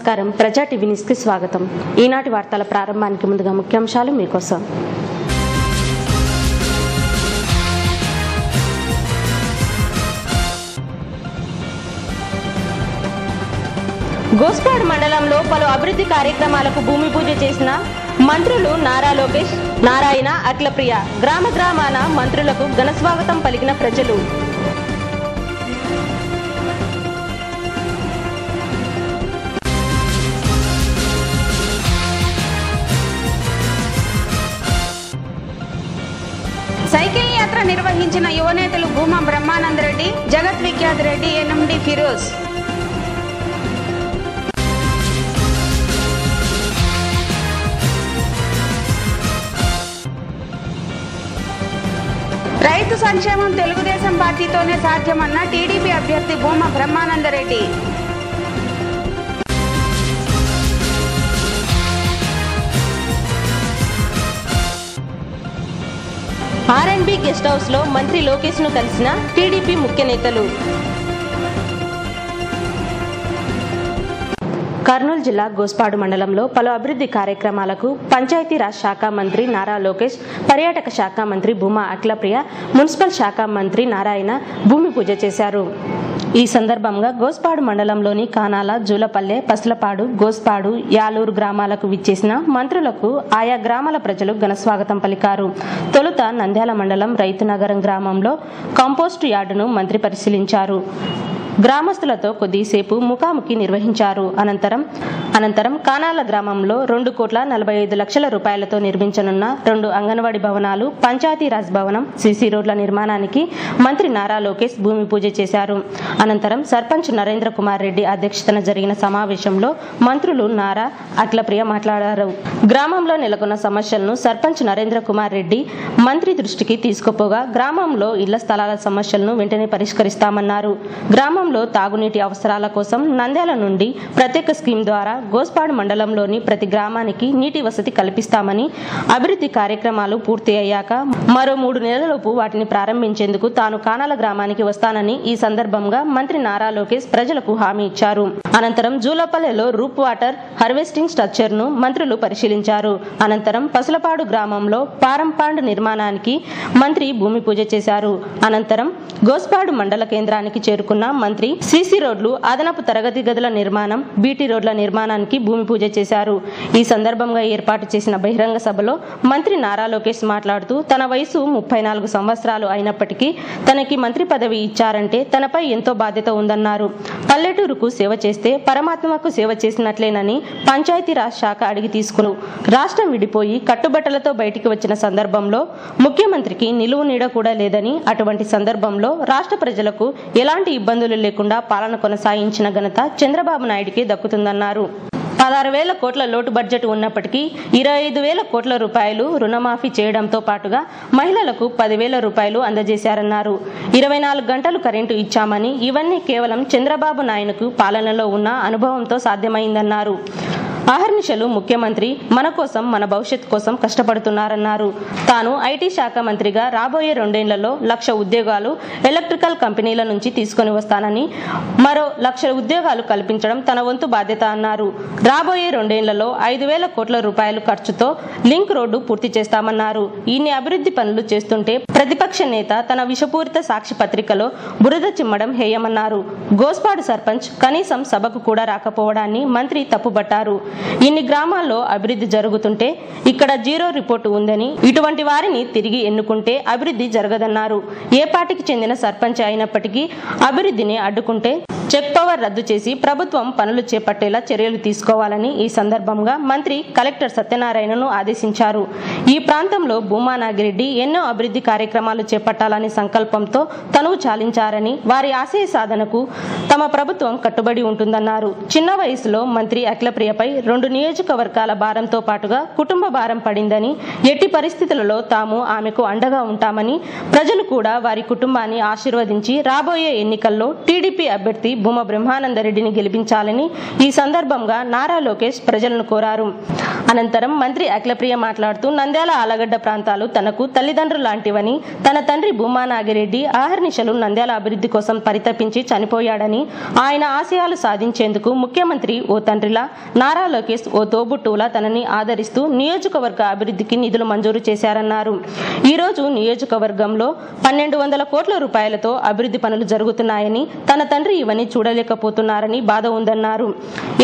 నమస్కారం. ప్రజా TV news కి స్వాగతం. ఈనాటి వార్తల ప్రారంభానికి ముందుగా ముఖ్యాంశాలు మీకోసం. గోస్పాడ్ మండలంలో పలు అభివృద్ధి కార్యక్రమాలకు భూమి పూజ చేసిన మంత్రులు నారా లోకేష్, నారాయణ, అఖిలప్రియ. గ్రామ గ్రామాన మంత్రులకు ఘన స్వాగతం పలికిన ప్రజలు. సైకిల్ యాత్ర నిర్వహించిన యువనేతలు భూమా బ్రహ్మానందరెడ్డి, జగత్ విఖ్యాత్ రెడ్డి, ఎన్ఎండి ఫిరోజ్. రైతు సంక్షేమం తెలుగుదేశం పార్టీతోనే సాధ్యమన్న టీడీపీ అభ్యర్థి భూమా బ్రహ్మానందరెడ్డి. ఆర్ఎండ్బి గెస్ట్ హౌస్ లో మంత్రి లోకేష్ ను కలిసిన టీడీపీ ముఖ్య నేతలు. కర్నూలు జిల్లా గోస్పాడు మండలంలో పలు అభివృద్ధి కార్యక్రమాలకు పంచాయతీరాజ్ శాఖ మంత్రి నారా లోకేష్, పర్యాటక శాఖ మంత్రి భూమా అఖిలప్రియ, మున్సిపల్ శాఖ మంత్రి నారాయణ భూమి పూజ చేశారు. ఈ సందర్భంగా గోస్పాడు మండలంలోని కానాల, జూలపల్లె, పసులపాడు, గోస్పాడు, యాలూరు గ్రామాలకు విచ్చేసిన మంత్రులకు ఆయా గ్రామాల ప్రజలు ఘన స్వాగతం పలికారు. తొలుత నంద్యాల మండలం రైతునగరం గ్రామంలో కంపోస్టు యార్డును మంత్రి పరిశీలించారు. గ్రామస్తులతో కొద్దిసేపు ముఖాముఖి నిర్వహించారు. అనంతరం కానాల గ్రామంలో 2,45,00,000 రూపాయలతో నిర్మించనున్న 2 అంగన్వాడీ భవనాలు, పంచాయతీరాజ్ భవనం, సీసీ రోడ్ల నిర్మాణానికి మంత్రి నారా లోకేష్ భూమి పూజ చేశారు. అనంతరం సర్పంచ్ నరేంద్ర కుమార్ రెడ్డి అధ్యక్షతన జరిగిన సమావేశంలో మంత్రులు నారా, అఖిలప్రియ మాట్లాడారు. గ్రామంలో నెలకొన్న సమస్యలను సర్పంచ్ నరేంద్ర కుమార్ రెడ్డి మంత్రి దృష్టికి తీసుకుపోగా గ్రామంలో ఇళ్ల స్థలాల సమస్యలను వెంటనే పరిష్కరిస్తామన్నారు. గ్రామంలో తాగునీటి అవసరాల కోసం నంద్యాల నుండి ప్రత్యేక స్కీమ్ ద్వారా గోస్పాడు మండలంలోని ప్రతి గ్రామానికి నీటి వసతి కల్పిస్తామని, అభివృద్ధి కార్యక్రమాలు పూర్తి అయ్యాక మరో 3 నెలలలోపు వాటిని ప్రారంభించేందుకు తాను కానాల గ్రామానికి వస్తానని ఈ సందర్భంగా మంత్రి నారా లోకేష్ ప్రజలకు హామీ ఇచ్చారు. అనంతరం జూలపల్లెలో రూప్ వాటర్ హార్వెస్టింగ్ స్ట్రక్చర్ ను మంత్రులు పరిశీలించారు. అనంతరం పసులపాడు గ్రామంలో పారంపాండ్ నిర్మాణానికి మంత్రి భూమి పూజ చేశారు. అనంతరం గోస్పాడు మండల కేంద్రానికి చేరుకున్న మంత్రి సీసీ రోడ్లు, అదనపు తరగతి గదుల నిర్మాణం, బీటీ రోడ్ల నిర్మాణానికి భూమి పూజ చేశారు. ఈ సందర్భంగా ఏర్పాటు చేసిన బహిరంగ సభలో మంత్రి నారా లోకేష్ మాట్లాడుతూ తన వయసు 34 సంవత్సరాలు అయినప్పటికీ తనకి మంత్రి పదవి ఇచ్చారంటే తనపై ఎంతో బాధ్యత ఉందన్నారు. పల్లెటూరుకు సేవ చేస్తే పరమాత్మకు సేవ చేసినట్లేనని పంచాయతీరాజ్ శాఖ అడిగి తీసుకుని రాష్ట్రం విడిపోయి కట్టుబట్టలతో బయటికి వచ్చిన సందర్భంలో ముఖ్యమంత్రికి నిలువు నీడ కూడా లేదని, అటువంటి సందర్భంలో రాష్ట్ర ప్రజలకు ఎలాంటి ఇబ్బందులు లేకుండా పాలన కొనసాగించిన ఘనత చంద్రబాబు నాయుడికి దక్కుతుందన్నారు. 16,000 కోట్ల లోటు బడ్జెట్ ఉన్నప్పటికీ 25,000 కోట్ల రూపాయలు రుణమాఫీ చేయడంతో పాటుగా మహిళలకు 10,000 రూపాయలు అందజేశారన్నారు. 24 గంటలు కరెంటు ఇచ్చామని, ఇవన్నీ కేవలం చంద్రబాబు నాయుడుకు పాలనలో ఉన్న అనుభవంతో సాధ్యమైందన్నారు. అహర్నిశలు ముఖ్యమంత్రి మన కోసం, మన భవిష్యత్ కోసం కష్టపడుతున్నారన్నారు. తాను ఐటీ శాఖ మంత్రిగా రాబోయే 2 ఏళ్లలో 1,00,000 ఉద్యోగాలు ఎలక్ట్రికల్ కంపెనీల నుంచి తీసుకొని వస్తానని, మరో 1,00,000 ఉద్యోగాలు కల్పించడం తన వంతు బాధ్యత అన్నారు. రాబోయే 2 ఏళ్లలో 5,000 కోట్ల రూపాయలు ఖర్చుతో లింక్ రోడ్డు పూర్తి చేస్తామన్నారు. ఇన్ని అభివృద్ధి పనులు చేస్తుంటే ప్రతిపక్ష నేత తన విషపూరిత సాక్షి పత్రికలో బురద చిమ్మడం హేయమన్నారు. గోస్పాడు సర్పంచ్ కనీసం సభకు కూడా రాకపోవడాన్ని మంత్రి తప్పుబట్టారు. ఇన్ని గ్రామాల్లో అభివృద్ధి జరుగుతుంటే ఇక్కడ జీరో రిపోర్టు ఉందని, ఇటువంటి వారిని తిరిగి ఎన్నుకుంటే అభివృద్ధి జరగదన్నారు. ఏ పార్టీకి చెందిన సర్పంచ్ అయినప్పటికీ అభివృద్ధిని అడ్డుకుంటే చెక్ పవర్ రద్దు చేసి ప్రభుత్వం పనులు చేపట్టేలా చర్యలు తీసుకోవాలని ఈ సందర్భంగా మంత్రి కలెక్టర్ సత్యనారాయణను ఆదేశించారు. ఈ ప్రాంతంలో భూమా నాగిరెడ్డి ఎన్నో అభివృద్ధి కార్యక్రమాలు చేపట్టాలని సంకల్పంతో తనువు చాలించారని, వారి ఆశయ సాధనకు తమ ప్రభుత్వం కట్టుబడి ఉంటుందన్నారు. చిన్న వయసులో మంత్రి అఖిలప్రియపై 2 నియోజకవర్గాల భారంతో పాటుగా కుటుంబ భారం పడిందని, ఎట్టి పరిస్థితులలో తాము ఆమెకు అండగా ఉంటామని, ప్రజలు కూడా వారి కుటుంబాన్ని ఆశీర్వదించి రాబోయే ఎన్నికల్లో టీడీపీ అభ్యర్థి భూమా బ్రహ్మానందరెడ్డిని గెలిపించాలని ఈ సందర్భంగా నారా లోకేష్ ప్రజలను కోరారు. అనంతరం మంత్రి అఖిలప్రియ మాట్లాడుతూ నంద్యాల ఆలగడ్డ ప్రాంతాలు తనకు తల్లిదండ్రులు లాంటివని, తన తండ్రి భూమా నాగిరెడ్డి ఆహర్నిశలు నంద్యాల అభివృద్ధి కోసం పరితపించి చనిపోయాడని, ఆయన ఆశయాలు సాధించేందుకు ముఖ్యమంత్రి ఓ తండ్రిలా, నారా లోకేష్ ఓ తోబుట్టువులా తనని ఆదరిస్తూ నియోజకవర్గ అభివృద్ధికి నిధులు మంజూరు చేశారన్నారు. ఈ రోజు నియోజకవర్గంలో 1200 కోట్ల రూపాయలతో అభివృద్ధి పనులు జరుగుతున్నాయని, తన తండ్రి ఇవన్నీ చూడలేకపోతున్నారని బాధ ఉందన్నారు.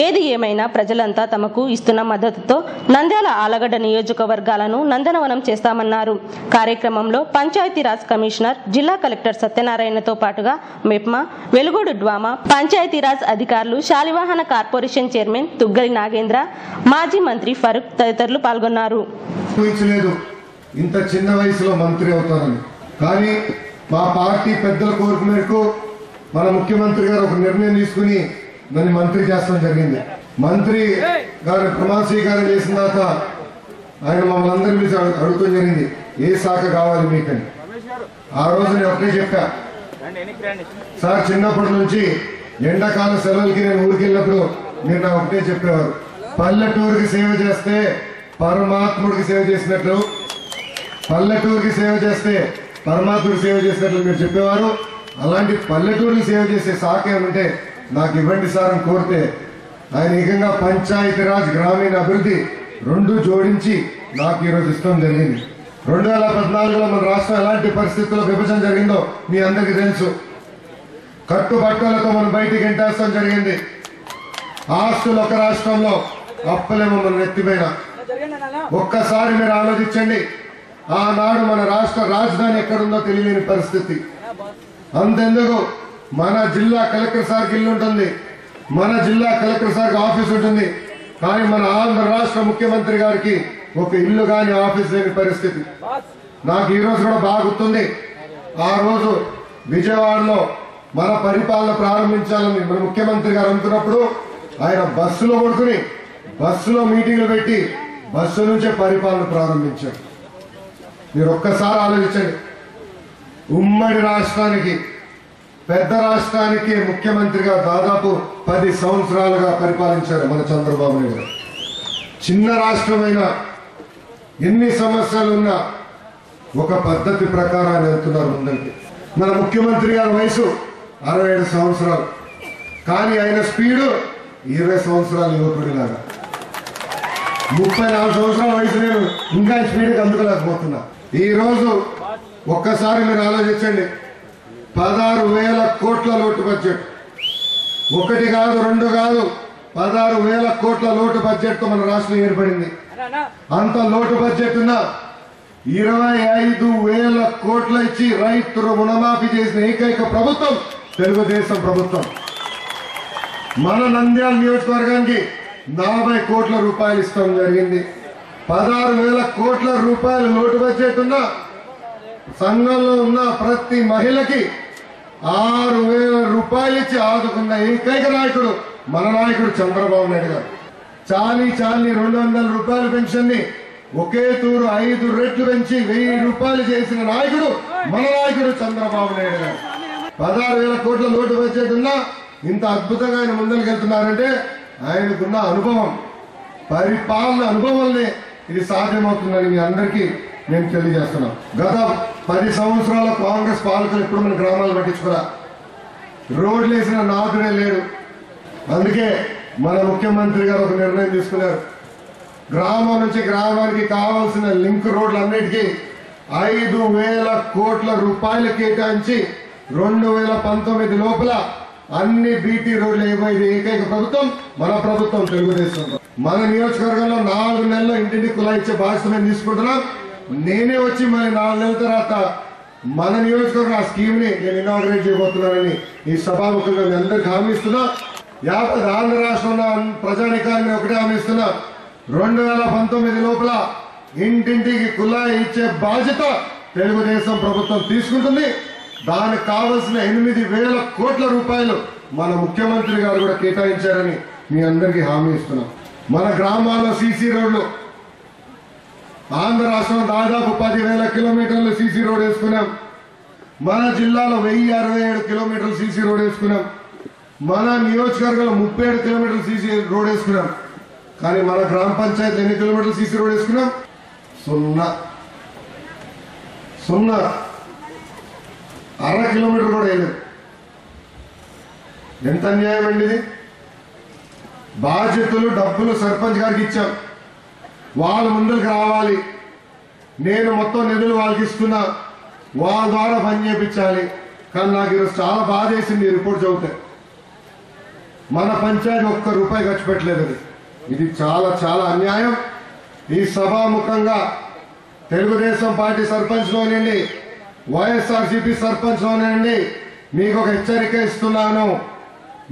ఏది ఏమైనా ప్రజలంతా తమకు ఇస్తున్న మద్దతుతో నంద్యాల ఆలగడ్డ నియోజకవర్గాలను నందనవనం చేస్తామన్నారు. కార్యక్రమంలో పంచాయతీరాజ్ కమిషనర్, జిల్లా కలెక్టర్ సత్యనారాయణతో పాటుగా మెప్మా, వెలుగోడు డ్వామా, పంచాయతీరాజ్ అధికారులు, శాలివాహన కార్పొరేషన్ చైర్మన్ తుగ్గలి నాగేంద్ర, మాజీ మంత్రి ఫరూక్ తదితరులు పాల్గొన్నారు. ఇంత చిన్న వయసులో మంత్రి అవుతారని, కానీ మా పార్టీ పెద్దల కోరిక మేరకు మన ముఖ్యమంత్రి గారు ఒక నిర్ణయం తీసుకుని నన్ను మంత్రి చేస్తాం జరిగింది. మంత్రి గారు ప్రమాణ స్వీకారం చేసిన తర్వాత ఆయన మమ్మల్ని అందరినీ పిలిచి అడుగుతాం జరిగింది, ఏ శాఖ కావాలి మీకని. ఆ రోజు నేను ఒకటే చెప్పా, సార్ చిన్నప్పటి నుంచి ఎండాకాలం సెలవులకి నేను ఊరికి వెళ్ళినప్పుడు మీరు నాకు ఒకటే చెప్పేవారు, పల్లెటూరుకి సేవ చేస్తే పరమాత్ముడికి సేవ చేసినట్లు, పల్లెటూరుకి సేవ చేస్తే పరమాత్ముడికి సేవ చేసినట్లు మీరు చెప్పేవారు. అలాంటి పల్లెటూరుకి సేవ చేసే శాఖ ఏమంటే నాకు ఇవ్వండి సార్ అని కోరితే ఆయన ఏకంగా పంచాయతీరాజ్ గ్రామీణ అభివృద్ధి రెండు జోడించి నాకు ఈరోజు ఇష్టం జరిగింది. 2014లో మన రాష్ట్రం ఎలాంటి పరిస్థితుల్లో విభజన జరిగిందో మీ అందరికీ తెలుసు. కట్టుబట్టలతో మనం బయటికి ఎంటేస్తాం జరిగింది. ఆస్తులు ఒక రాష్ట్రంలో, అప్పలేమో మన నెత్తిపైన. ఒక్కసారి మీరు ఆలోచించండి, ఆనాడు మన రాష్ట్ర రాజధాని ఎక్కడుందో తెలియని పరిస్థితి. అంతెందుకు మన జిల్లా కలెక్టర్ సార్కి ఇల్లు ఉంటుంది, మన జిల్లా కలెక్టర్ సార్కి ఆఫీస్ ఉంటుంది, కానీ మన ఆంధ్ర రాష్ట్ర ముఖ్యమంత్రి గారికి ఒక ఇల్లు కానీ ఆఫీస్ లేని పరిస్థితి. నాకు ఈ రోజు కూడా బాగా గుర్తుంది, ఆ రోజు విజయవాడలో మన పరిపాలన ప్రారంభించాలని మన ముఖ్యమంత్రి గారు అనుకున్నప్పుడు ఆయన బస్సులో పడుకుని బస్సులో మీటింగ్లు పెట్టి బస్సు నుంచే పరిపాలన ప్రారంభించారు. మీరు ఒక్కసారి ఆలోచించండి, ఉమ్మడి రాష్ట్రానికి, పెద్ద రాష్ట్రానికి ముఖ్యమంత్రిగా దాదాపు 10 సంవత్సరాలుగా పరిపాలించారు మన చంద్రబాబు నాయుడు గారు. చిన్న రాష్ట్రమైన ఎన్ని సమస్యలు ఉన్నా ఒక పద్ధతి ప్రకారం ఆయన వెళ్తున్నారు ముందరికి. మన ముఖ్యమంత్రి గారి వయసు 67 సంవత్సరాలు, కానీ ఆయన స్పీడు 20 సంవత్సరాల యువకుడిలాగా. 34 సంవత్సరాల వయసు నేను ఇంకా స్పీడ్కి అందుకోలేకపోతున్నా. ఈ రోజు ఒక్కసారి మీరు ఆలోచించండి, 16,000 కోట్ల లోటు బడ్జెట్, ఒకటి కాదు రెండు కాదు, 16,000 కోట్ల లోటు బడ్జెట్ తో మన రాష్ట్రం ఏర్పడింది. అంత లోటు బడ్జెట్ ఉన్న 25,000 కోట్ల ఇచ్చి రైతు రుణమాఫీ చేసిన ఏకైక ప్రభుత్వం తెలుగుదేశం ప్రభుత్వం. మన నంద్యాల నియోజకవర్గానికి 40 కోట్ల రూపాయలు ఇస్తాం జరిగింది. 16,000 కోట్ల రూపాయలు లోటు బడ్జెట్ ఉన్న సంఘంలో ఉన్న ప్రతి మహిళకి 6,000 రూపాయలు ఇచ్చి ఆదుకున్న ఏకైక నాయకుడు మన నాయకుడు చంద్రబాబు నాయుడు గారు. చాలీ 200 రూపాయల పెన్షన్ ని ఒకే తూరు 5 రెట్లు పెంచి 1000 రూపాయలు చేసిన నాయకుడు మన నాయకుడు చంద్రబాబు నాయుడు గారు. 16,000 కోట్ల లోటు బడ్జెట్ ఉన్నా ఇంత అద్భుతంగా ఆయన ముందరికి వెళ్తున్నారంటే ఆయనకున్న అనుభవం, పరిపాలన అనుభవాలనే ఇది సాధ్యమవుతుందని మీ అందరికీ నేను తెలియజేస్తున్నాను. గత 10 సంవత్సరాల కాంగ్రెస్ పాలకులు ఎప్పుడు మన గ్రామాలు పట్టించుకోరా, రోడ్లు వేసిన నాదుడే లేడు. అందుకే మన ముఖ్యమంత్రి గారు ఒక నిర్ణయం తీసుకున్నారు, గ్రామం నుంచి గ్రామానికి కావాల్సిన లింక్ రోడ్లన్నిటికీ 5,000 కోట్ల రూపాయలు కేటాయించి 2019 లోపల అన్ని బీటీ రోడ్లు అయిపోయింది ఏకైక ప్రభుత్వం మన ప్రభుత్వం తెలుగుదేశం. మన నియోజకవర్గంలో 4 నెలల్లో ఇంటింటి కుళాయి ఇచ్చే బాధ్యత మేము తీసుకుంటున్నాం. నేనే వచ్చి మరి 4 నెలల తర్వాత మన నియోజకవర్గం ఆ స్కీమ్ ని నేను ఇనాగ్రేట్ చేయబోతున్నానని ఈ సభాముఖంగా మీ అందరికి హామీ ఇస్తున్నా. యావత్ ఆంధ్ర రాష్ట్రంలో ప్రజానికాన్ని ఒకటే హామీ ఇస్తున్నా, 2019 లోపల ఇంటింటికి కుళాయి ఇచ్చే బాధ్యత తెలుగుదేశం ప్రభుత్వం తీసుకుంటుంది. దానికి కావలసిన 8,000 కోట్ల రూపాయలు మన ముఖ్యమంత్రి గారు కూడా కేటాయించారని మీ అందరికీ హామీ ఇస్తున్నాం. మన గ్రామాల్లో సీసీ రోడ్లు, ఆంధ్ర రాష్ట్రంలో దాదాపు 10,000 కిలోమీటర్లు సీసీ రోడ్ వేసుకున్నాం. మన జిల్లాలో 1,067 కిలోమీటర్లు సీసీ రోడ్ వేసుకున్నాం. మన నియోజకవర్గంలో 37 కిలోమీటర్లు సీసీ రోడ్ వేసుకున్నాం. కానీ మన గ్రామ పంచాయతీ ఎన్ని కిలోమీటర్లు సీసీ రోడ్ వేసుకున్నాం? 0 0.5 కిలోమీటర్ కూడా వేయలేదు. ఎంత అన్యాయం అండి ఇది. బాధ్యతలు డబ్బులు సర్పంచ్ గారికి ఇచ్చాం, వాళ్ళు ముందుకు రావాలి, నేను మొత్తం నిధులు వాళ్ళకి ఇస్తున్నా, వాళ్ళ ద్వారా పని చేయించాలి. కానీ నాకు ఈరోజు చాలా బాధ వేసింది ఈ రిపోర్ట్ చదివితే. మన పంచాయతీ ఒక్క రూపాయి ఖర్చు పెట్టలేదు. ఇది చాలా చాలా అన్యాయం. ఈ సభాముఖంగా తెలుగుదేశం పార్టీ సర్పంచ్లోనండి, వైఎస్ఆర్సీపీ సర్పంచ్లోనండి మీకు ఒక హెచ్చరిక ఇస్తున్నాను.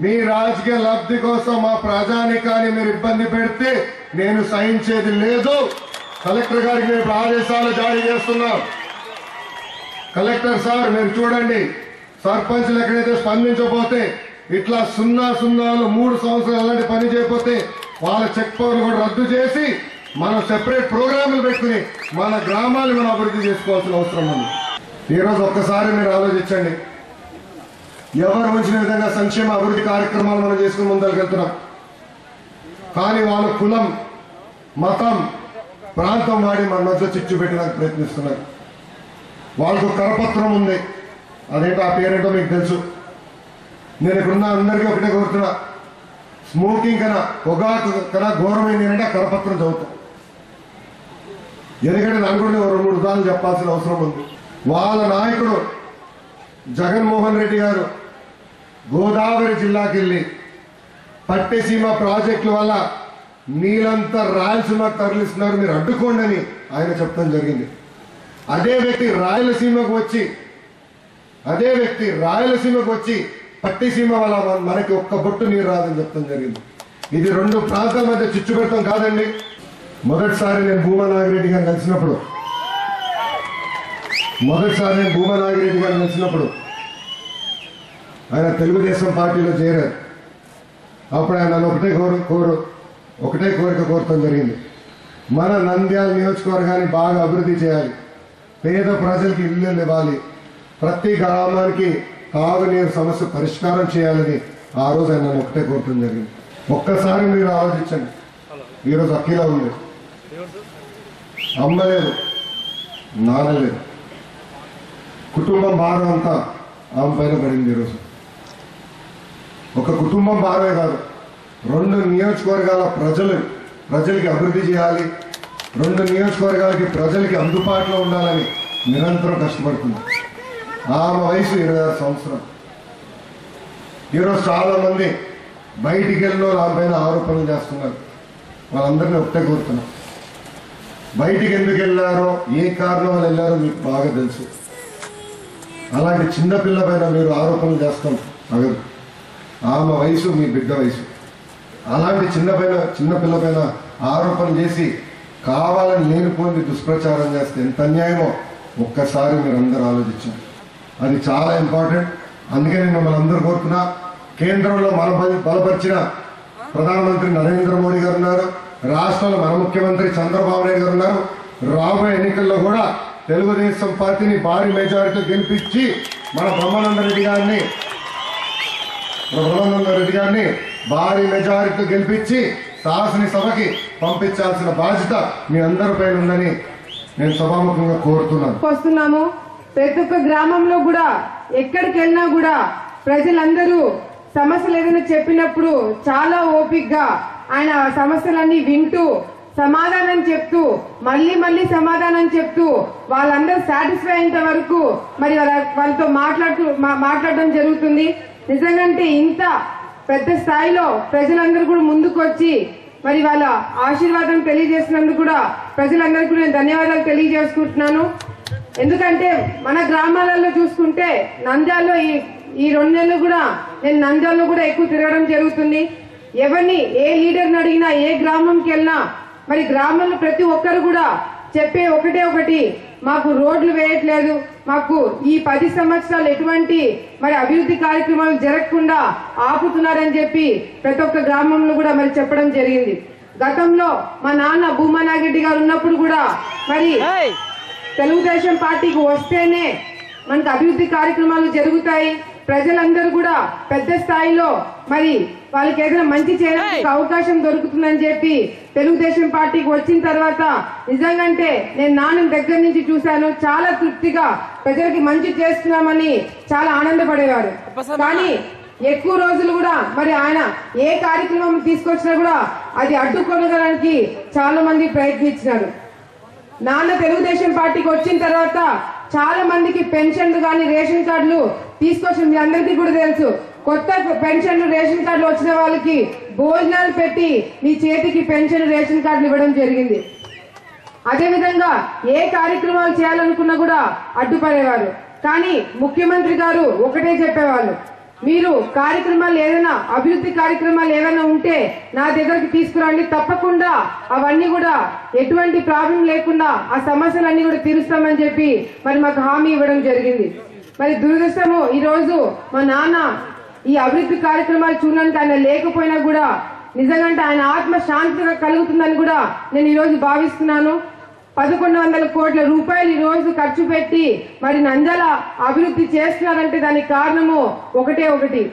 మీ రాజకీయ లబ్ధి కోసం మా ప్రజానికాన్ని మీరు ఇబ్బంది పెడితే నేను సహించేది లేదు. కలెక్టర్ గారికి మేము ఆదేశాలు జారీ చేస్తున్నాం. కలెక్టర్ సార్ మీరు చూడండి, సర్పంచ్లు ఎక్కడైతే స్పందించకపోతే ఇట్లా 0 3 సంవత్సరాలు అలాంటి పని చేయకపోతే వాళ్ళ చెక్ పవర్లు కూడా రద్దు చేసి మనం సెపరేట్ ప్రోగ్రాములు పెట్టుకుని మన గ్రామాలు మనం అభివృద్ధి చేసుకోవాల్సిన అవసరం ఉంది. ఈరోజు ఒక్కసారి మీరు ఆలోచించండి, ఎవరు ఉంచిన విధంగా సంక్షేమ అభివృద్ధి కార్యక్రమాలు మనం చేసుకుని ముందరికి వెళ్తున్నాం. కానీ వాళ్ళ కులం, మతం, ప్రాంతం వాడి మన మధ్య చిచ్చు పెట్టడానికి ప్రయత్నిస్తున్నారు. వాళ్ళకు కరపత్రం ఉంది, అదేంటో ఆ పేరేంటో మీకు తెలుసు. నేను ఇక్కడున్న అందరికీ ఒకటే కోరుతున్నా, స్మోకింగ్ కన్నా పొగాకు కన్నా ఘోరమైంది ఏంటంటే కరపత్రం చదువుతాం. ఎందుకంటే నాకు కూడా 2-3 ఉదాహరణలు చెప్పాల్సిన అవసరం ఉంది. వాళ్ళ నాయకుడు జగన్మోహన్ రెడ్డి గారు గోదావరి జిల్లాకి వెళ్ళి పట్టిసీమ ప్రాజెక్టుల వల్ల నీళ్ళంతా రాయలసీమకు తరలిస్తున్నారు, మీరు అడ్డుకోండి అని ఆయన చెప్పడం జరిగింది. అదే వ్యక్తి రాయలసీమకు వచ్చి పట్టిసీమ వల్ల మనకి ఒక్క బొట్టు నీరు రాదని చెప్పడం జరిగింది. ఇది 2 ప్రాంతాల మధ్య చిచ్చు పెడతాం కాదండి. మొదటిసారి నేను భూమా నాగిరెడ్డి గారిని కలిసినప్పుడు ఆయన తెలుగుదేశం పార్టీలో చేరారు. అప్పుడు ఆయన నన్ను ఒకటే కోరిక కోరటం జరిగింది. మన నంద్యాల నియోజకవర్గాన్ని బాగా అభివృద్ధి చేయాలి, పేద ప్రజలకి ఇల్లు ఇవ్వాలి, ప్రతి గ్రామానికి తాగునీరు సమస్య పరిష్కారం చేయాలని ఆ రోజు ఆయన నన్ను ఒకటే కోరటం జరిగింది. ఒక్కసారి మీరు ఆలోచించండి, ఈరోజు అఖిల ఉంది, అమ్మ లేదు, నాన్న లేదు, కుటుంబం భారం అంతా ఆమె పైన పడింది. ఈరోజు ఒక కుటుంబం భారమే కాదు, 2 నియోజకవర్గాల ప్రజలకి అభివృద్ధి చేయాలి, 2 నియోజకవర్గాలకి ప్రజలకి అందుబాటులో ఉండాలని నిరంతరం కష్టపడుతుంది. ఆమె వయసు 26 సంవత్సరం. ఈరోజు చాలా మంది బయటికి వెళ్ళిన ఆమె పైన ఆరోపణలు చేస్తున్నారు. వాళ్ళందరినీ ఒకటే కోరుతున్నాం, బయటికి ఎందుకు వెళ్ళారో, ఏ కారణం వల్ల వెళ్ళారో మీకు బాగా తెలుసు. అలాంటి చిన్నపిల్ల పైన మీరు ఆరోపణలు చేస్తాం అగదు. ఆమె వయసు మీ బిడ్డ వయసు. అలాంటి చిన్నపిల్ల పైన ఆరోపణ చేసి కావాలని లేనిపోని దుష్ప్రచారం చేస్తే ఎంత అన్యాయమో ఒక్కసారి మీరు అందరూ ఆలోచించండి. అది చాలా ఇంపార్టెంట్. అందుకే నేను మిమ్మల్ని అందరూ కోరుతున్నా, కేంద్రంలో మన బలపరిచిన ప్రధానమంత్రి నరేంద్ర మోడీ గారు ఉన్నారు, రాష్ట్రంలో మన ముఖ్యమంత్రి చంద్రబాబు నాయుడు గారు ఉన్నారు. రాబోయే ఎన్నికల్లో కూడా తెలుగుదేశం పార్టీని భారీ మెజారిటీ గెలిపించి మన బ్రహ్మానంద రెడ్డి గారిని భారీ మెజారిటీ గెలిపించి శాసనసభకి పంపించాల్సిన బాధ్యత మీ అందరిపై ఉందని నేను సభాముఖంగా కోరుతున్నాను. వస్తున్నాము ప్రతి ఒక్క గ్రామంలో కూడా ఎక్కడికి వెళ్ళినా కూడా ప్రజలందరూ సమస్యలు ఏదైనా చెప్పినప్పుడు చాలా ఓపికగా ఆయన సమస్యలన్నీ వింటూ సమాధానం చెప్తూ మళ్ళీ సమాధానం చెప్తూ వాళ్ళందరూ సాటిస్ఫై అయ్యేంత వరకు మరి వాళ్ళతో మాట్లాడడం జరుగుతుంది. నిజంగా ఇంత పెద్ద స్థాయిలో ప్రజలందరూ కూడా ముందుకు వచ్చి మరి వాళ్ళ ఆశీర్వాదం తెలియజేసినందుకు కూడా ప్రజలందరికీ కూడా నేను ధన్యవాదాలు తెలియజేసుకుంటున్నాను. ఎందుకంటే మన గ్రామాలలో చూసుకుంటే నంద్యాలలో ఈ 2 నెలలు కూడా నేను నంద్యాలలో కూడా ఎక్కువ తిరగడం జరుగుతుంది. ఎవరిని ఏ లీడర్ని అడిగినా, ఏ గ్రామంకి వెళ్ళినా మరి గ్రామంలో ప్రతి ఒక్కరు కూడా చెప్పే ఒకటి, మాకు రోడ్లు వేయట్లేదు, మాకు ఈ 10 సంవత్సరాలు ఎటువంటి మరి అభివృద్ధి కార్యక్రమాలు జరగకుండా ఆపుతున్నారని చెప్పి ప్రతి ఒక్క గ్రామంలో కూడా మరి చెప్పడం జరిగింది. గతంలో మా నాన్న భూమా నాగిరెడ్డి గారు ఉన్నప్పుడు కూడా మరి తెలుగుదేశం పార్టీకి వస్తేనే మనకు అభివృద్ధి కార్యక్రమాలు జరుగుతాయి, ప్రజలందరూ కూడా పెద్ద స్థాయిలో మరి వాళ్ళకి ఏదైనా మంచి చేయడానికి అవకాశం దొరుకుతుందని చెప్పి తెలుగుదేశం పార్టీకి వచ్చిన తర్వాత నిజంగాంటే నేను నాన్న దగ్గర నుంచి చూశాను, చాలా తృప్తిగా ప్రజలకి మంచి చేస్తున్నామని చాలా ఆనందపడేవారు. కానీ ఎక్కువ రోజులు కూడా మరి ఆయన ఏ కార్యక్రమం తీసుకొచ్చినా కూడా అది అడ్డుకొనడానికి చాలా మంది ప్రయత్నించినారు. నాన్న తెలుగుదేశం పార్టీకి వచ్చిన తర్వాత చాలా మందికి పెన్షన్లు కానీ రేషన్ కార్డులు తీసుకొచ్చిన మీ అందరికీ కూడా తెలుసు. కొత్త పెన్షన్లు రేషన్ కార్డులు వచ్చిన వాళ్ళకి భోజనాలు పెట్టి మీ చేతికి పెన్షన్ రేషన్ కార్డులు ఇవ్వడం జరిగింది. అదేవిధంగా ఏ కార్యక్రమాలు చేయాలనుకున్నా కూడా అడ్డుపడేవారు. కానీ ముఖ్యమంత్రి గారు ఒకటే చెప్పేవాళ్ళు, మీరు కార్యక్రమాలు ఏదైనా అభివృద్ధి కార్యక్రమాలు ఏదైనా ఉంటే నా దగ్గరికి తీసుకురండి, తప్పకుండా అవన్నీ కూడా ఎటువంటి ప్రాబ్లం లేకుండా ఆ సమస్యలన్నీ కూడా తీరుస్తామని చెప్పి మరి మాకు హామీ ఇవ్వడం జరిగింది. మరి దురదృష్టము ఈ రోజు మా నాన్న ఈ అభివృద్ధి కార్యక్రమాలు చూడడానికి ఆయన లేకపోయినా కూడా నిజంగా ఆయన ఆత్మ శాంతిగా కలుగుతుందని కూడా నేను ఈ రోజు భావిస్తున్నాను. 1100 కోట్ల రూపాయలు ఈ రోజు ఖర్చు పెట్టి మరి నంద్యాల అభివృద్ధి చేస్తున్నారంటే దానికి కారణము ఒకటే ఒకటి.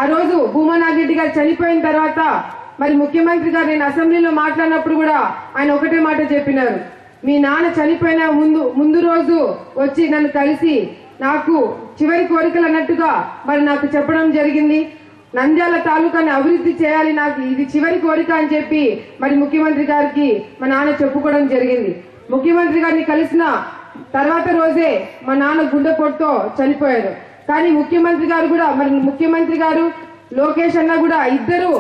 ఆ రోజు భూమా నాగిరెడ్డి గారు చనిపోయిన తర్వాత మరి ముఖ్యమంత్రి గారు నేను అసెంబ్లీలో మాట్లాడినప్పుడు కూడా ఆయన ఒకటే మాట చెప్పినారు, మీ నాన్న చనిపోయిన ముందు రోజు వచ్చి నన్ను కలిసి నాకు చివరి కోరికలు అన్నట్టుగా మరి నాకు చెప్పడం జరిగింది. నంద్యాల తాలూకాని అభివృద్ధి చేయాలి, నాకు ఇది చివరి కోరిక అని చెప్పి మరి ముఖ్యమంత్రి గారికి మా నాన్న చెప్పుకోవడం జరిగింది. ముఖ్యమంత్రి గారిని కలిసిన తర్వాత రోజే మా నాన్న గుండెపోటుతో చనిపోయారు. కానీ ముఖ్యమంత్రి గారు లోకేష్ అన్న కూడా ఇద్దరు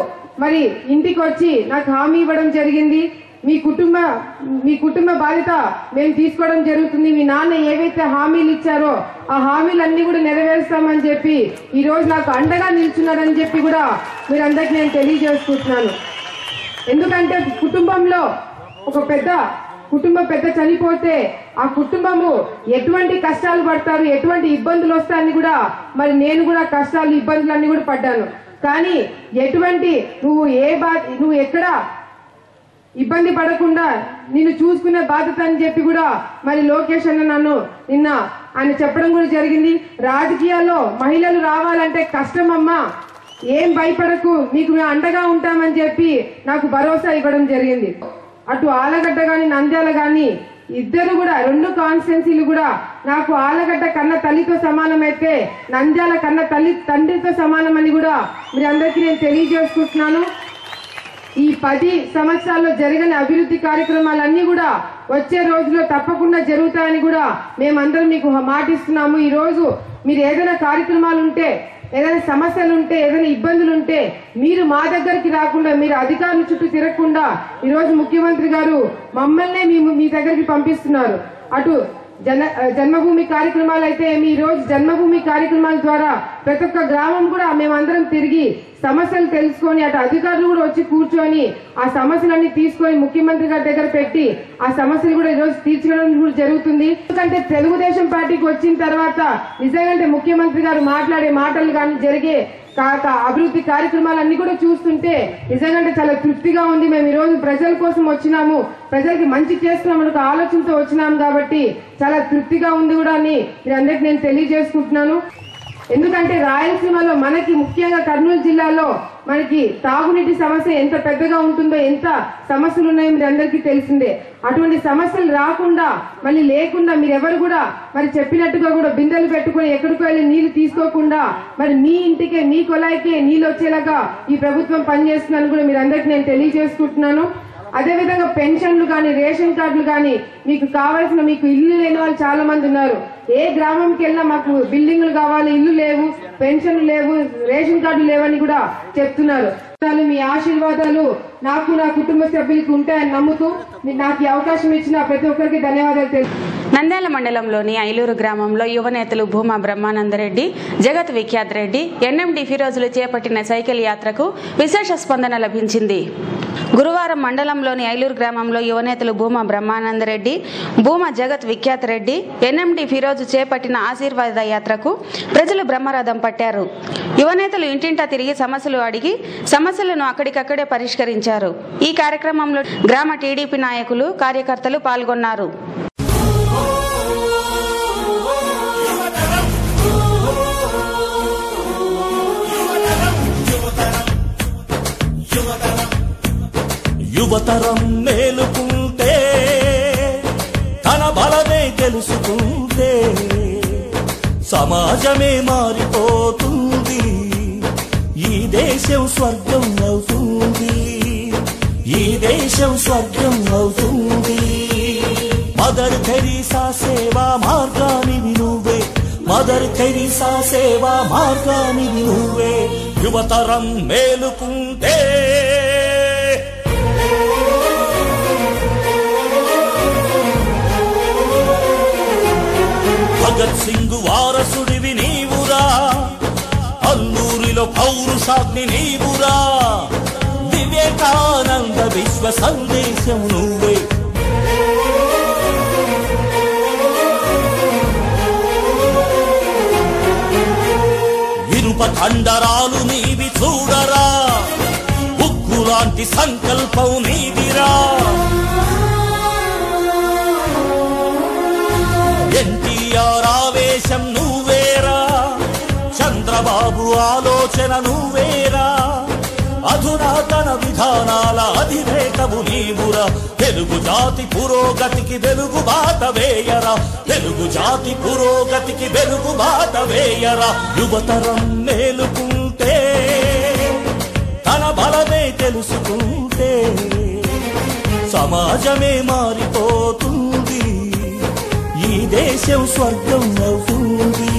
మరి ఇంటికి వచ్చి నాకు హామీ ఇవ్వడం జరిగింది. మీ కుటుంబ బాధ్యత మేము తీసుకోవడం జరుగుతుంది, మీ నాన్న ఏవైతే హామీలు ఇచ్చారో ఆ హామీలన్నీ కూడా నెరవేరుస్తామని చెప్పి ఈ రోజు నాకు అండగా నిల్చున్నారని చెప్పి కూడా మీరందరికీ నేను తెలియజేసుకుంటున్నాను. ఎందుకంటే కుటుంబంలో ఒక కుటుంబ పెద్ద చనిపోతే ఆ కుటుంబము ఎటువంటి కష్టాలు పడతారు, ఎటువంటి ఇబ్బందులు వస్తాయని కూడా మరి నేను కూడా కష్టాలు ఇబ్బందులన్నీ కూడా పడ్డాను. కానీ నువ్వు ఎక్కడ ఇబ్బంది పడకుండా నిన్ను చూసుకునే బాధ్యత అని చెప్పి కూడా మరి లోకేష్ అన్న నన్ను నిన్న ఆయన చెప్పడం కూడా జరిగింది. రాజకీయాల్లో మహిళలు రావాలంటే కష్టమమ్మా, ఏం భయపడకు, నీకు మేము అండగా ఉంటామని చెప్పి నాకు భరోసా ఇవ్వడం జరిగింది. అటు ఆలగడ్డ గాని నంద్యాల గాని ఇద్దరు కూడా 2 కాన్స్టిట్యున్సీలు కూడా నాకు ఆలగడ్డ కన్న తల్లితో సమానమైతే నంద్యాల కన్న తండ్రితో సమానమని కూడా మీరు అందరికీ నేను తెలియజేసుకుంటున్నాను. ఈ 10 సంవత్సరాల్లో జరిగిన అభివృద్ధి కార్యక్రమాలన్నీ కూడా వచ్చే రోజుల్లో తప్పకుండా జరుగుతాయని కూడా మేమందరం మీకు మాటిస్తున్నాము. ఈ రోజు మీరు ఏదైనా కార్యక్రమాలు ఉంటే, ఏదైనా సమస్యలు ఉంటే, ఏదైనా ఇబ్బందులు ఉంటే మీరు మా దగ్గరికి రాకుండా, మీరు అధికారుల చుట్టూ తిరగకుండా ఈ రోజు ముఖ్యమంత్రి గారు మమ్మల్నే మీ దగ్గరికి పంపిస్తున్నారు. అటు జన్మభూమి కార్యక్రమాలు అయితే ఈ రోజు జన్మభూమి కార్యక్రమాల ద్వారా ప్రతి ఒక్క గ్రామం కూడా మేమందరం తిరిగి సమస్యలు తెలుసుకొని అటు అధికారులు కూడా వచ్చి కూర్చొని ఆ సమస్యలన్నీ తీసుకొని ముఖ్యమంత్రి గారి దగ్గర పెట్టి ఆ సమస్యలు కూడా ఈరోజు తీర్చడం కూడా జరుగుతుంది. ఎందుకంటే తెలుగుదేశం పార్టీకి వచ్చిన తర్వాత నిజంగా ముఖ్యమంత్రి గారు మాట్లాడే మాటలు కానీ జరిగే అభివృద్ధి కార్యక్రమాలన్నీ కూడా చూస్తుంటే నిజంగా చాలా తృప్తిగా ఉంది. మేము ఈ రోజు ప్రజల కోసం వచ్చినాము, ప్రజలకి మంచి చేస్తున్నామని ఒక ఆలోచనతో వచ్చినాము కాబట్టి చాలా తృప్తిగా ఉంది కూడా అని మీరందరికీ నేను తెలియజేసుకుంటున్నాను. ఎందుకంటే రాయలసీమలో మనకి ముఖ్యంగా కర్నూలు జిల్లాలో మనకి తాగునీటి సమస్య ఎంత పెద్దగా ఉంటుందో, ఎంత సమస్యలు ఉన్నాయో మీరు అందరికీ తెలిసిందే. అటువంటి సమస్యలు రాకుండా మళ్ళీ లేకుండా మీరెవరు కూడా మరి చెప్పినట్టుగా కూడా బిందెలు పెట్టుకుని ఎక్కడికి వెళ్ళి నీళ్లు తీసుకోకుండా మరి మీ ఇంటికే, మీ కొలాయికే నీళ్లు వచ్చేలాగా ఈ ప్రభుత్వం పనిచేస్తుందని కూడా మీరు అందరికీ నేను తెలియజేసుకుంటున్నాను. అదేవిధంగా పెన్షన్లు కానీ రేషన్ కార్డులు కానీ మీకు కావాల్సిన, మీకు ఇల్లు లేని వాళ్ళు చాలా మంది ఉన్నారు. ఏ గ్రామంకి వెళ్ళినా మాకు బిల్డింగ్లు కావాలి, ఇల్లు లేవు, పెన్షన్లు లేవు, రేషన్ కార్డులు లేవని కూడా చెప్తున్నారు. మీ ఆశీర్వాదాలు నాకు, నా కుటుంబ సభ్యులకు ఉంటాయని నమ్ముతూ నాకు ఈ అవకాశం ఇచ్చిన ప్రతి ఒక్కరికి ధన్యవాదాలు తెలుసు. నంద్యాల మండలంలోని ఐలూరు గ్రామంలో యువ నేతలు భూమా బ్రహ్మానందరెడ్డి, జగత్ విఖ్యాత్ రెడ్డి, ఎన్ఎండి ఫిరోజులు చేపట్టిన సైకిల్ యాత్రకు విశేష స్పందన లభించింది. గురువారం మండలంలోని ఐలూరు గ్రామంలో యువ నేతలు భూమా బ్రహ్మానందరెడ్డి, భూమా జగత్ విఖ్యాత్ రెడ్డి, ఎన్ఎండి ఫిరోజు చేపట్టిన ఆశీర్వాద యాత్రకు ప్రజలు బ్రహ్మరథం పట్టారు. యువ నేతలు ఇంటింటా తిరిగి సమస్యలు అడిగి సమస్యలను అక్కడికక్కడే పరిష్కరించారు. ఈ కార్యక్రమంలో గ్రామ టీడీపీ నాయకులు, కార్యకర్తలు పాల్గొన్నారు. యువతరం మేలుకుంటే తన బలమే తెలుసుకుంటే సమాజమే మారిపోతుంది, ఈ దేశం స్వర్గం అవుతుంది, ఈ దేశం స్వర్గం అవుతుంది. మదర్ తెరీసా సేవా మార్గానివి నువ్వే, మదర్ తెరీసా సేవా మార్గానివి నువ్వే. యువతరం మేలుకుంటే భగత్ సింగ్ వారసుడివి నీవురా, అల్లూరిలో పౌరుషాగ్ని నీవురా, వివేకానంద విశ్వ సందేశం నువ్వే. ఇనుప కండరాలు నీవి చూడరా, ఉక్కు లాంటి సంకల్పం నీదిరా. ఎన్టీఆర్ ఆవేశం నువ్వేరా, చంద్రబాబు ఆలోచన నువ్వేరా, అధునాతన విధానాల అధినేతవు నీవురా. తెలుగు జాతి పురోగతికి వెలుగు బాట వేయరా, తెలుగు జాతి పురోగతికి వెలుగు బాట వేయరా. యువతరం మేలుకుంటే తన బలమే తెలుసుకుంటే సమాజమే మారిపోతుంది, ఈ దేశం స్వర్గం అవుతుంది,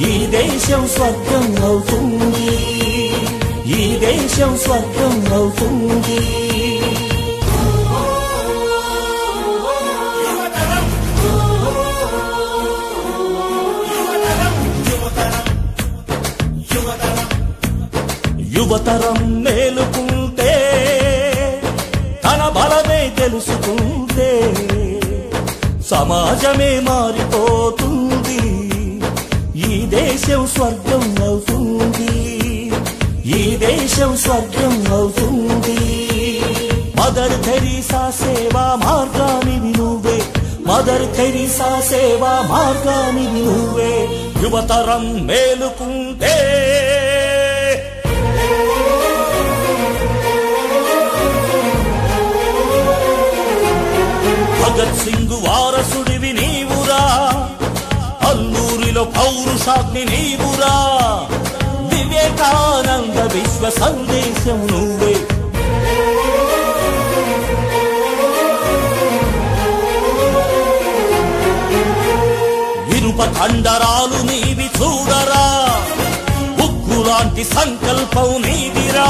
ఈ దేశం స్వర్గం అవుతుంది, ఈ దేశం స్వర్గం అవుతుంది. యువతరం మేలుకుంటే తన బలమే తెలుసుకుంటే సమాజమే మారిపోతుంది, ఈ దేశం స్వర్గం అవుతుంది, ఈ దేశం స్వర్గం అవుతుంది. మదర్ తెరీసా సేవా మార్గానివి నువ్వే, మదర్ తెరీసా సేవా మార్గానివి నువ్వే. యువతరం మేలుకుంటే భగత్ సింగ్ వారసుడివి నీవురా, అల్లూరిలో పౌరుషాగ్ని నీవురా, వివేకానంద విశ్వ సందేశం నువ్వే. ఇనుప కండరాలు నీవి చూడరా, ఉక్కు లాంటి సంకల్పం నీదిరా.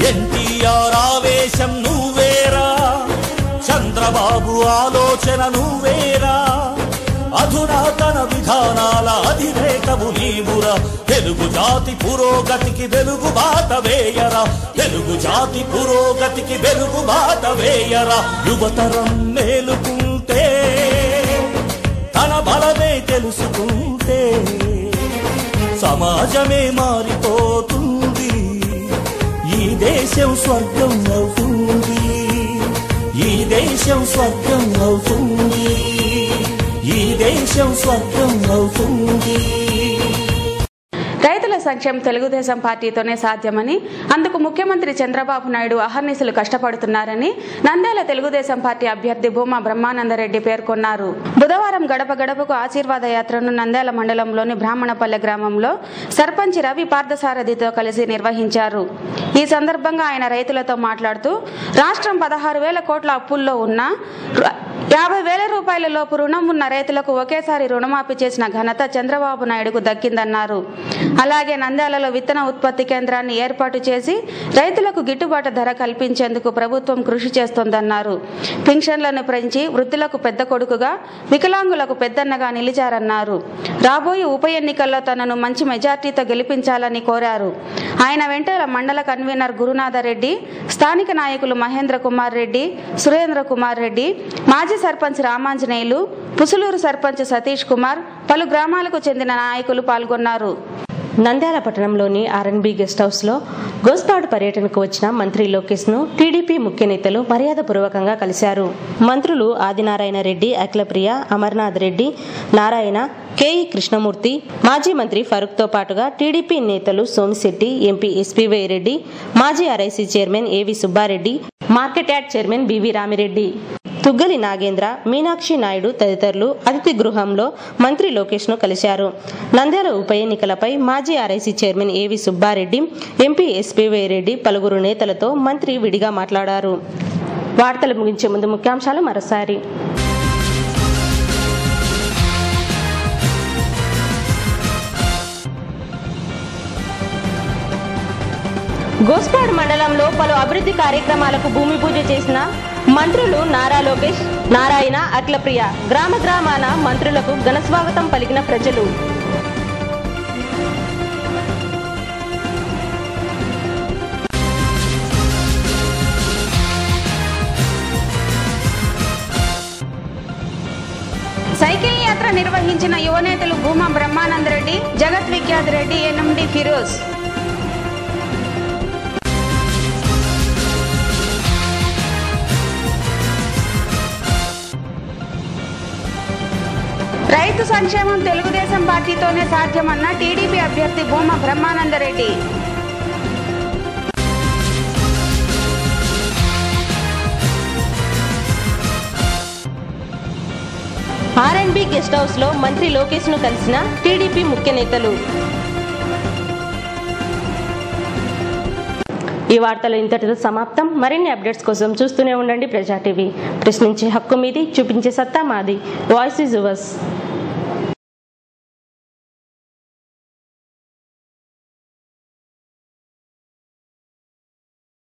ఎన్టీఆర్ ఆవేశం నువ్వేరా, చంద్రబాబు ఆలోచన నువ్వేరా, అధునాతన విధానాల అధినేతవు నీవురా. తెలుగు జాతి పురోగతికి వెలుగు బాట వేయరా, తెలుగు జాతి పురోగతికి వెలుగు బాట వేయరా. యువతరం మేలుకుంటే తన బలమే తెలుసుకుంటే సమాజమే మారిపోతుంది, ఈ దేశం స్వర్గం అవుతుంది, ఈ దేశం స్వర్గం అవుతుంది, ఈ దేశం స్వర్గం అవుతుంది. రైతుల సంక్షేమం తెలుగుదేశం పార్టీతోనే సాధ్యమని, అందుకు ముఖ్యమంత్రి చంద్రబాబు నాయుడు అహర్నిశలు కష్టపడుతున్నారని నంద్యాల తెలుగుదేశం పార్టీ అభ్యర్థి భూమా బ్రహ్మానందరెడ్డి పేర్కొన్నారు. బుధవారం గడప గడపకు ఆశీర్వాద యాత్రను నంద్యాల మండలంలోని బ్రాహ్మణపల్లె గ్రామంలో సర్పంచ్ రవి పార్థసారథితో కలిసి నిర్వహించారు. ఈ సందర్భంగా ఆయన రైతులతో మాట్లాడుతూ రాష్ట్రం 16,000 కోట్ల అప్పుల్లో ఉన్న 50,000 రూపాయల లోపు రుణం ఉన్న రైతులకు ఒకేసారి రుణమాఫీ చేసిన ఘనత చంద్రబాబు నాయుడుకు దక్కిందన్నారు. అలాగే నంద్యాలలో విత్తన ఉత్పత్తి కేంద్రాన్ని ఏర్పాటు చేసి రైతులకు గిట్టుబాటు ధర కల్పించేందుకు ప్రభుత్వం కృషి చేస్తోందన్నారు. పింఛన్లను పెంచి వృద్ధులకు పెద్ద కొడుకుగా, వికలాంగులకు పెద్దన్నగా నిలిచారన్నారు. రాబోయే ఉప ఎన్నికల్లో తనను మంచి మెజార్టీతో గెలిపించాలని కోరారు. ఆయన వెంట మండల కన్వీనర్ గురునాథరెడ్డి, స్థానిక నాయకులు మహేంద్ర కుమార్ రెడ్డి, సురేంద్ర కుమార్ రెడ్డి, మాజీ సర్పంచ్ రామాంజనేయులు, పుసులూరు సర్పంచ్ సతీష్ కుమార్, పలు గ్రామాలకు చెందిన నాయకులు పాల్గొన్నారు. నంద్యాల పట్టణంలోని ఆర్ఎన్బి గెస్ట్ హౌస్ లో గోస్పాడు పర్యటనకు వచ్చిన మంత్రి లోకేష్ ను టీడీపీ ముఖ్య నేతలు మర్యాదపూర్వకంగా కలిశారు. మంత్రులు ఆదినారాయణ రెడ్డి, అఖిలప్రియ, అమర్నాథ్ రెడ్డి, నారాయణ, కేఈ కృష్ణమూర్తి, మాజీ మంత్రి ఫరూక్ తో పాటుగా టీడీపీ నేతలు సోమిశెట్టి, ఎంపీ ఎస్పీవై రెడ్డి, మాజీ RIC chairman AV Subba Reddy, market yard chairman BV Rami Reddy, Tuggali Nagendra, Meenakshi Naidu తదితరులు అతిథి గృహంలో మంత్రి లోకేష్ ను కలిశారు. నంద్యాల ఉప ఎన్నికలపై మాజీ RIC chairman AV Subbareddy, MP SPY Reddy పలువురు నేతలతో మంత్రి విడిగా మాట్లాడారు. వార్తలు ముగించే ముందు ముఖ్యాంశాలు మరోసారి. గోస్పాడు మండలంలో పలు అభివృద్ధి కార్యక్రమాలకు భూమి పూజ చేసిన మంత్రులు నారా లోకేష్, నారాయణ, అఖిలప్రియ. గ్రామ గ్రామాన మంత్రులకు ఘన స్వాగతం పలికిన ప్రజలు. సైకిల్ యాత్ర నిర్వహించిన యువ నేతలు భూమా బ్రహ్మానందరెడ్డి, జగత్ విఖ్యాత్ రెడ్డి, ఎన్ఎండి ఫిరోజ్. రైతు సంక్షేమం తెలుగుదేశం పార్టీతోనే సాధ్యమన్న టీడీపీ అభ్యర్థి Bhuma Brahmananda Reddy. RNB guest house లో మంత్రి లోకేష్ ను కలిసిన టీడీపీ ముఖ్య నేతలు. ఈ వార్తలు ఇంతటితో సమాప్తం. మరిన్ని అప్డేట్స్ కోసం చూస్తూనే ఉండండి ప్రజా టీవీ. ప్రశ్నించే హక్కు మీది, చూపించే సత్తా మాది. Voice is yours.